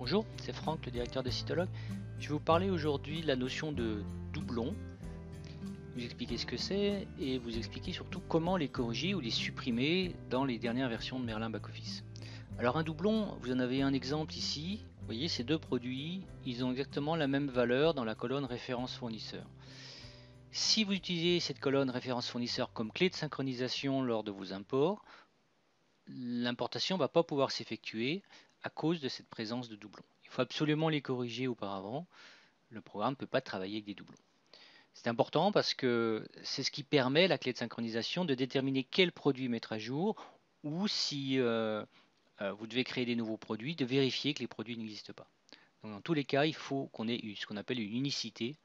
Bonjour, c'est Franck, le directeur de Cytologue. Je vais vous parler aujourd'hui de la notion de doublon, vous expliquer ce que c'est et vous expliquer surtout comment les corriger ou les supprimer dans les dernières versions de Merlin Backoffice. Alors un doublon, vous en avez un exemple ici. Vous voyez, ces deux produits, ils ont exactement la même valeur dans la colonne référence fournisseur. Si vous utilisez cette colonne référence fournisseur comme clé de synchronisation lors de vos imports, l'importation ne va pas pouvoir s'effectuer à cause de cette présence de doublons. Il faut absolument les corriger auparavant. Le programme ne peut pas travailler avec des doublons. C'est important parce que c'est ce qui permet la clé de synchronisation de déterminer quel produit mettre à jour ou si vous devez créer des nouveaux produits, de vérifier que les produits n'existent pas. Donc dans tous les cas, il faut qu'on ait ce qu'on appelle une unicité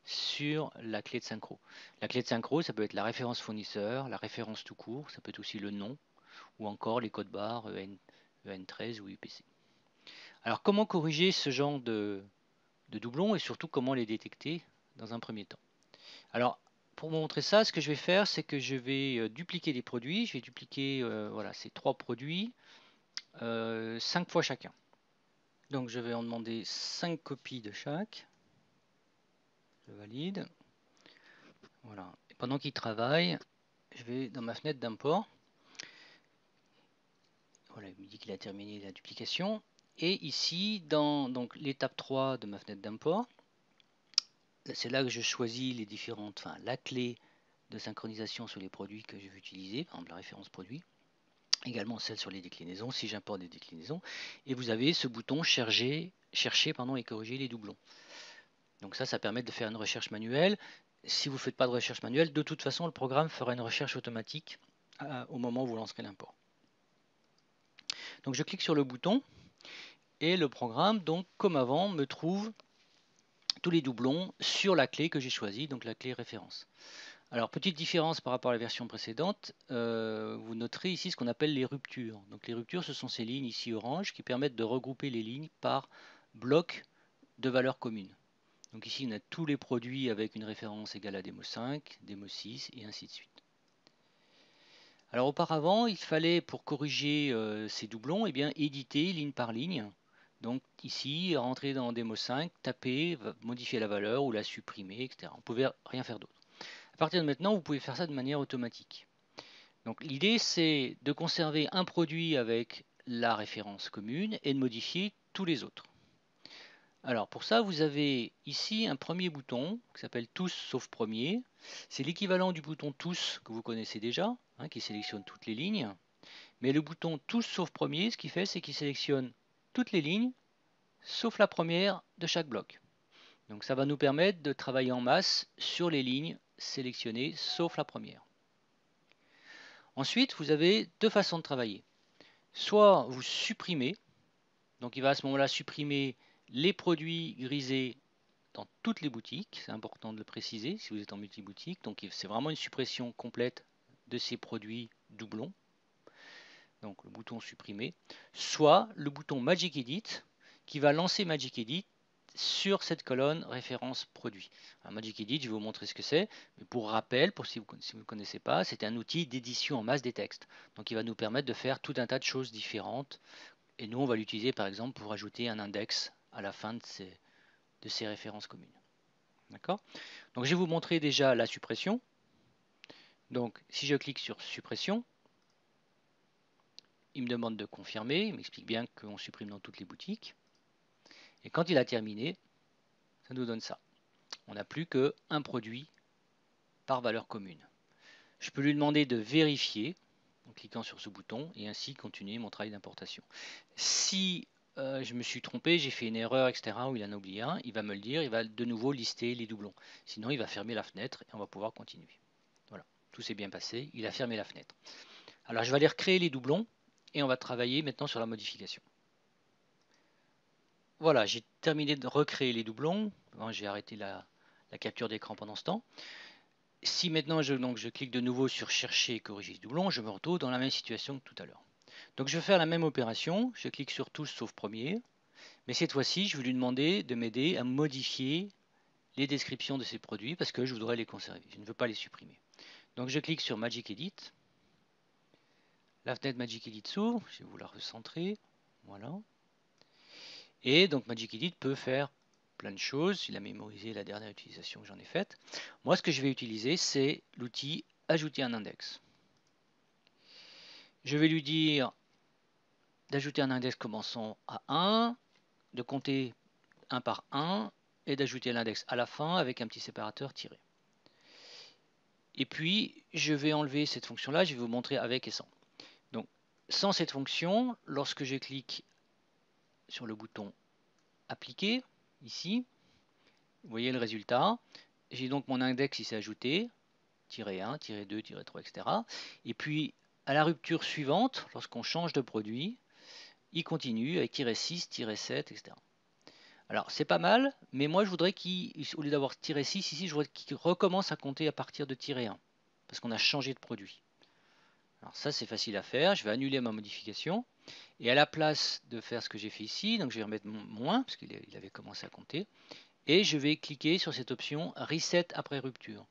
sur la clé de synchro. La clé de synchro, ça peut être la référence fournisseur, la référence tout court, ça peut être aussi le nom, ou encore les codes barres EN13 ou UPC. Alors comment corriger ce genre de doublons et surtout comment les détecter dans un premier temps? Alors pour vous montrer ça, ce que je vais faire, c'est que je vais dupliquer des produits. Je vais dupliquer voilà, ces trois produits 5 fois chacun. Donc je vais en demander 5 copies de chaque. Je valide. Voilà. Et pendant qu'il travaille, je vais dans ma fenêtre d'import. Voilà, il me dit qu'il a terminé la duplication. Et ici, dans l'étape 3 de ma fenêtre d'import, c'est là que je choisis les différentes, enfin la clé de synchronisation sur les produits que je veux utiliser, par exemple la référence produit, également celle sur les déclinaisons, si j'importe des déclinaisons, et vous avez ce bouton chercher et corriger les doublons. Donc ça permet de faire une recherche manuelle. Si vous ne faites pas de recherche manuelle, de toute façon, le programme fera une recherche automatique au moment où vous lancerez l'import. Donc je clique sur le bouton, et le programme, donc comme avant, me trouve tous les doublons sur la clé que j'ai choisie, donc la clé référence. Alors, petite différence par rapport à la version précédente, vous noterez ici ce qu'on appelle les ruptures. Donc les ruptures, ce sont ces lignes ici orange qui permettent de regrouper les lignes par bloc de valeurs communes. Donc ici, on a tous les produits avec une référence égale à démo 5, démo 6 et ainsi de suite. Alors auparavant, il fallait, pour corriger ces doublons, éditer ligne par ligne. Donc ici, rentrer dans démo 5, taper, modifier la valeur ou la supprimer, etc. On ne pouvait rien faire d'autre. À partir de maintenant, vous pouvez faire ça de manière automatique. Donc l'idée, c'est de conserver un produit avec la référence commune et de modifier tous les autres. Alors pour ça, vous avez ici un premier bouton qui s'appelle Tous sauf premier. C'est l'équivalent du bouton Tous que vous connaissez déjà, qui sélectionne toutes les lignes. Mais le bouton Tous sauf premier, ce qu'il fait, c'est qu'il sélectionne toutes les lignes, sauf la première de chaque bloc. Donc ça va nous permettre de travailler en masse sur les lignes sélectionnées, sauf la première. Ensuite, vous avez deux façons de travailler. Soit vous supprimez, donc il va à ce moment-là supprimer les produits grisés dans toutes les boutiques, c'est important de le préciser si vous êtes en multi-boutique, donc c'est vraiment une suppression complète de ces produits doublons, donc le bouton supprimer, soit le bouton Magic Edit qui va lancer Magic Edit sur cette colonne référence produit. Alors Magic Edit, je vais vous montrer ce que c'est, mais pour rappel, si vous ne connaissez pas, c'est un outil d'édition en masse des textes. Donc il va nous permettre de faire tout un tas de choses différentes, et nous on va l'utiliser par exemple pour ajouter un index à la fin de ces références communes. D'accord? Donc je vais vous montrer déjà la suppression. Donc si je clique sur suppression, il me demande de confirmer, il m'explique bien qu'on supprime dans toutes les boutiques. Et quand il a terminé, ça nous donne ça. On n'a plus qu'un produit par valeur commune. Je peux lui demander de vérifier en cliquant sur ce bouton et ainsi continuer mon travail d'importation. Si je me suis trompé, j'ai fait une erreur, etc., ou il en a oublié un, il va me le dire, il va de nouveau lister les doublons. Sinon, il va fermer la fenêtre et on va pouvoir continuer. Voilà, tout s'est bien passé, il a fermé la fenêtre. Alors je vais aller recréer les doublons et on va travailler maintenant sur la modification. Voilà, j'ai terminé de recréer les doublons. J'ai arrêté la capture d'écran pendant ce temps. Si maintenant je clique de nouveau sur chercher et corriger les doublons, je me retrouve dans la même situation que tout à l'heure. Donc je vais faire la même opération, je clique sur tous sauf premier, mais cette fois-ci je vais lui demander de m'aider à modifier les descriptions de ces produits parce que je voudrais les conserver, je ne veux pas les supprimer. Donc je clique sur Magic Edit, la fenêtre Magic Edit s'ouvre, je vais vous la recentrer, voilà. Et donc Magic Edit peut faire plein de choses. Il a mémorisé la dernière utilisation que j'en ai faite. Moi, ce que je vais utiliser, c'est l'outil ajouter un index. Je vais lui dire d'ajouter un index commençant à 1, de compter 1 par 1 et d'ajouter l'index à la fin avec un petit séparateur tiré. Et puis, je vais enlever cette fonction-là, je vais vous montrer avec et sans. Donc, sans cette fonction, lorsque je clique sur le bouton appliquer, ici, vous voyez le résultat. J'ai donc mon index, il s'est ajouté, -1, -2, -3, etc. Et puis, à la rupture suivante, lorsqu'on change de produit, il continue avec -6, -7, etc. Alors, c'est pas mal, mais moi, je voudrais qu'au lieu d'avoir -6 ici, je voudrais qu'il recommence à compter à partir de -1, parce qu'on a changé de produit. Alors ça, c'est facile à faire. Je vais annuler ma modification. Et à la place de faire ce que j'ai fait ici, donc je vais remettre moins, parce qu'il avait commencé à compter. Et je vais cliquer sur cette option Reset après rupture.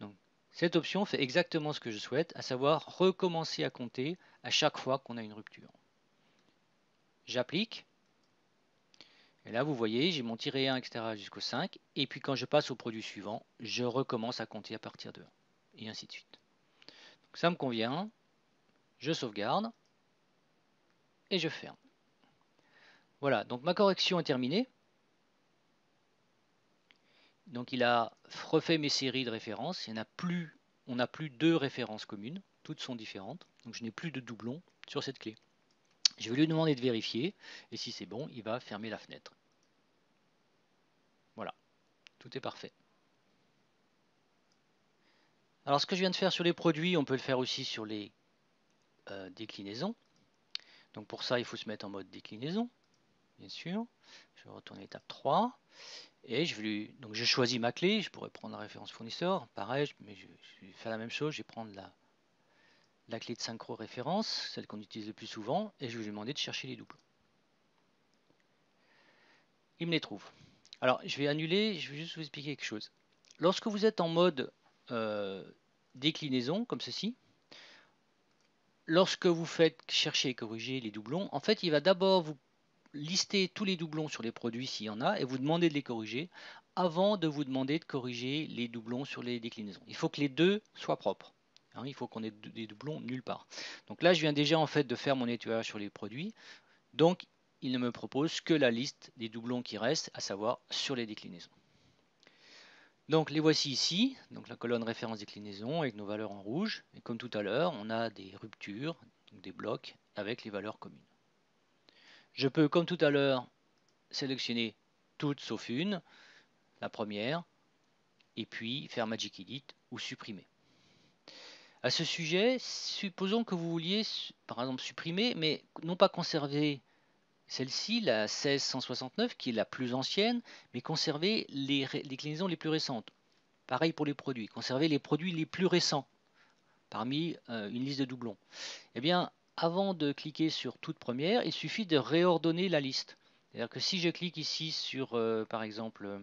Donc, cette option fait exactement ce que je souhaite, à savoir recommencer à compter à chaque fois qu'on a une rupture. J'applique. Et là, vous voyez, j'ai mon -1, etc. jusqu'au 5. Et puis quand je passe au produit suivant, je recommence à compter à partir de 1. Et ainsi de suite. Donc, ça me convient. Je sauvegarde. Et je ferme. Voilà, donc ma correction est terminée. Donc il a refait mes séries de références. On n'a plus deux références communes. Toutes sont différentes. Donc je n'ai plus de doublons sur cette clé. Je vais lui demander de vérifier. Et si c'est bon, il va fermer la fenêtre. Voilà, tout est parfait. Alors ce que je viens de faire sur les produits, on peut le faire aussi sur les déclinaisons. Donc pour ça, il faut se mettre en mode déclinaison, bien sûr. Je vais retourner à l'étape 3. Et donc je choisis ma clé. Je pourrais prendre la référence fournisseur. Pareil, mais je vais faire la même chose. Je vais prendre la clé de synchro référence, celle qu'on utilise le plus souvent, et je vais lui demander de chercher les doublons. Il me les trouve. Alors, je vais annuler, je vais juste vous expliquer quelque chose. Lorsque vous êtes en mode déclinaison, comme ceci, lorsque vous faites chercher et corriger les doublons, en fait, il va d'abord vous lister tous les doublons sur les produits s'il y en a, et vous demander de les corriger, avant de vous demander de corriger les doublons sur les déclinaisons. Il faut que les deux soient propres. Il faut qu'on ait des doublons nulle part. Donc là, je viens déjà en fait de faire mon nettoyage sur les produits. Donc, il ne me propose que la liste des doublons qui restent, à savoir sur les déclinaisons. Donc, les voici ici. Donc, la colonne référence déclinaison avec nos valeurs en rouge. Et comme tout à l'heure, on a des ruptures, donc des blocs avec les valeurs communes. Je peux, comme tout à l'heure, sélectionner toutes sauf une, la première, et puis faire Magic Edit ou supprimer. À ce sujet, supposons que vous vouliez, par exemple, supprimer, mais non pas conserver celle-ci, la 16169, qui est la plus ancienne, mais conserver les déclinaisons les plus récentes. Pareil pour les produits, conserver les produits les plus récents parmi une liste de doublons. Eh bien, avant de cliquer sur toute première, il suffit de réordonner la liste. C'est-à-dire que si je clique ici sur, par exemple,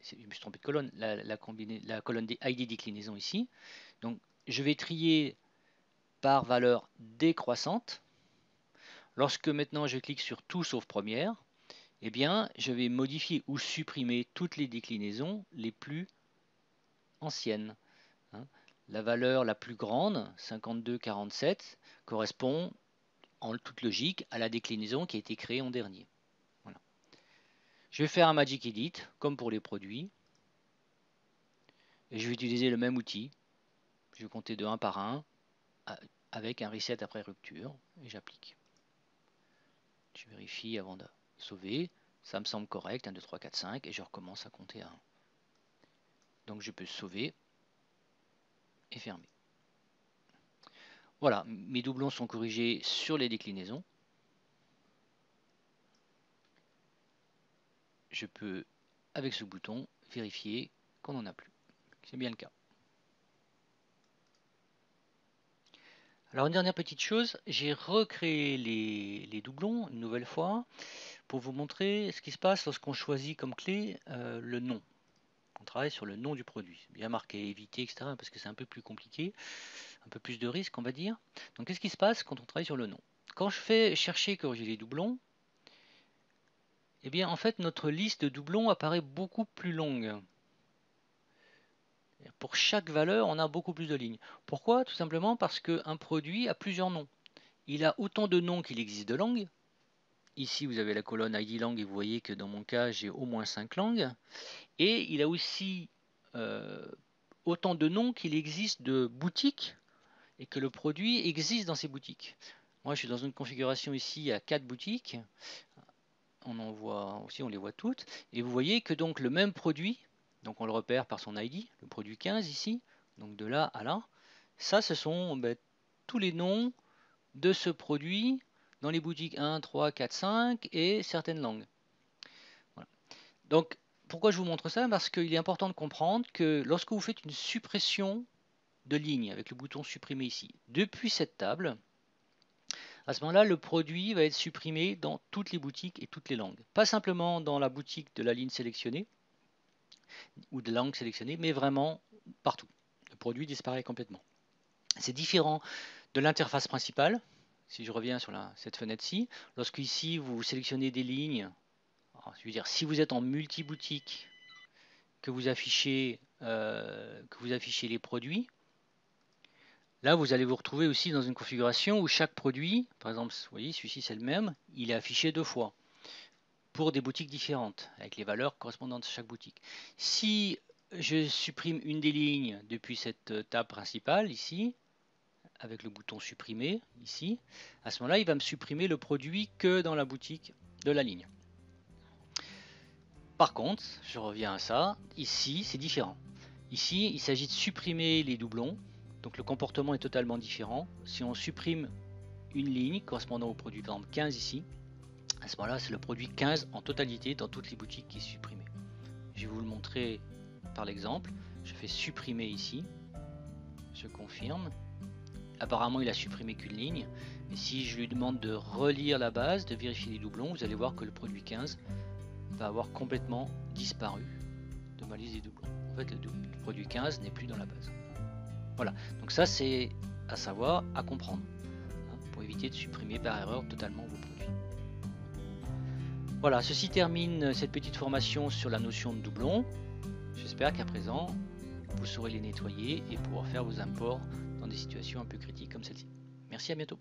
je me suis trompé de colonne, la colonne des ID déclinaisons ici, donc je vais trier par valeur décroissante. Lorsque maintenant je clique sur tout sauf première, eh bien, je vais modifier ou supprimer toutes les déclinaisons les plus anciennes. La valeur la plus grande, 52,47, correspond en toute logique à la déclinaison qui a été créée en dernier. Voilà. Je vais faire un Magic Edit, comme pour les produits, et je vais utiliser le même outil. Je vais compter de 1 par 1, avec un reset après rupture, et j'applique. Je vérifie avant de sauver. Ça me semble correct, 1, 2, 3, 4, 5, et je recommence à compter à 1. Donc je peux sauver et fermer. Voilà, mes doublons sont corrigés sur les déclinaisons. Je peux, avec ce bouton, vérifier qu'on n'en a plus. C'est bien le cas. Alors une dernière petite chose, j'ai recréé les doublons une nouvelle fois pour vous montrer ce qui se passe lorsqu'on choisit comme clé le nom. On travaille sur le nom du produit. Bien marqué, éviter, etc. parce que c'est un peu plus compliqué, un peu plus de risque, on va dire. Donc qu'est-ce qui se passe quand on travaille sur le nom? Quand je fais chercher et corriger les doublons, Eh bien, en fait, notre liste de doublons apparaît beaucoup plus longue. Pour chaque valeur, on a beaucoup plus de lignes. Pourquoi? Tout simplement parce qu'un produit a plusieurs noms. Il a autant de noms qu'il existe de langues. Ici, vous avez la colonne ID langue et vous voyez que dans mon cas, j'ai au moins 5 langues. Et il a aussi autant de noms qu'il existe de boutiques et que le produit existe dans ces boutiques. Moi, je suis dans une configuration ici à 4 boutiques. On en voit aussi, on les voit toutes. Et vous voyez que donc le même produit, donc on le repère par son ID, le produit 15 ici, donc de là à là, ça ce sont tous les noms de ce produit dans les boutiques 1, 3, 4, 5 et certaines langues. Voilà. Donc pourquoi je vous montre ça? Parce qu'il est important de comprendre que lorsque vous faites une suppression de ligne avec le bouton supprimer ici, depuis cette table, à ce moment-là, le produit va être supprimé dans toutes les boutiques et toutes les langues. Pas simplement dans la boutique de la ligne sélectionnée ou de la langue sélectionnée, mais vraiment partout. Le produit disparaît complètement. C'est différent de l'interface principale. Si je reviens sur cette fenêtre-ci, lorsque ici vous sélectionnez des lignes, alors, je veux dire, si vous êtes en multi-boutique, que vous affichez les produits, là, vous allez vous retrouver aussi dans une configuration où chaque produit, par exemple, vous voyez, celui-ci c'est le même, il est affiché 2 fois pour des boutiques différentes, avec les valeurs correspondantes à chaque boutique. Si je supprime une des lignes depuis cette table principale, ici, avec le bouton supprimer, ici, à ce moment-là, il va me supprimer le produit que dans la boutique de la ligne. Par contre, je reviens à ça, ici, c'est différent. Ici, il s'agit de supprimer les doublons, donc le comportement est totalement différent. Si on supprime une ligne correspondant au produit, par exemple 15 ici, à ce moment-là, c'est le produit 15 en totalité dans toutes les boutiques qui est supprimé. Je vais vous le montrer par l'exemple. Je fais supprimer ici, je confirme. Apparemment, il a supprimé qu'une ligne. Et si je lui demande de relire la base, de vérifier les doublons, vous allez voir que le produit 15 va avoir complètement disparu de ma liste des doublons. En fait, le produit 15 n'est plus dans la base. Voilà, donc ça c'est à savoir, à comprendre, hein, pour éviter de supprimer par erreur totalement vos produits. Voilà, ceci termine cette petite formation sur la notion de doublon. J'espère qu'à présent, vous saurez les nettoyer et pouvoir faire vos imports dans des situations un peu critiques comme celle-ci. Merci, à bientôt.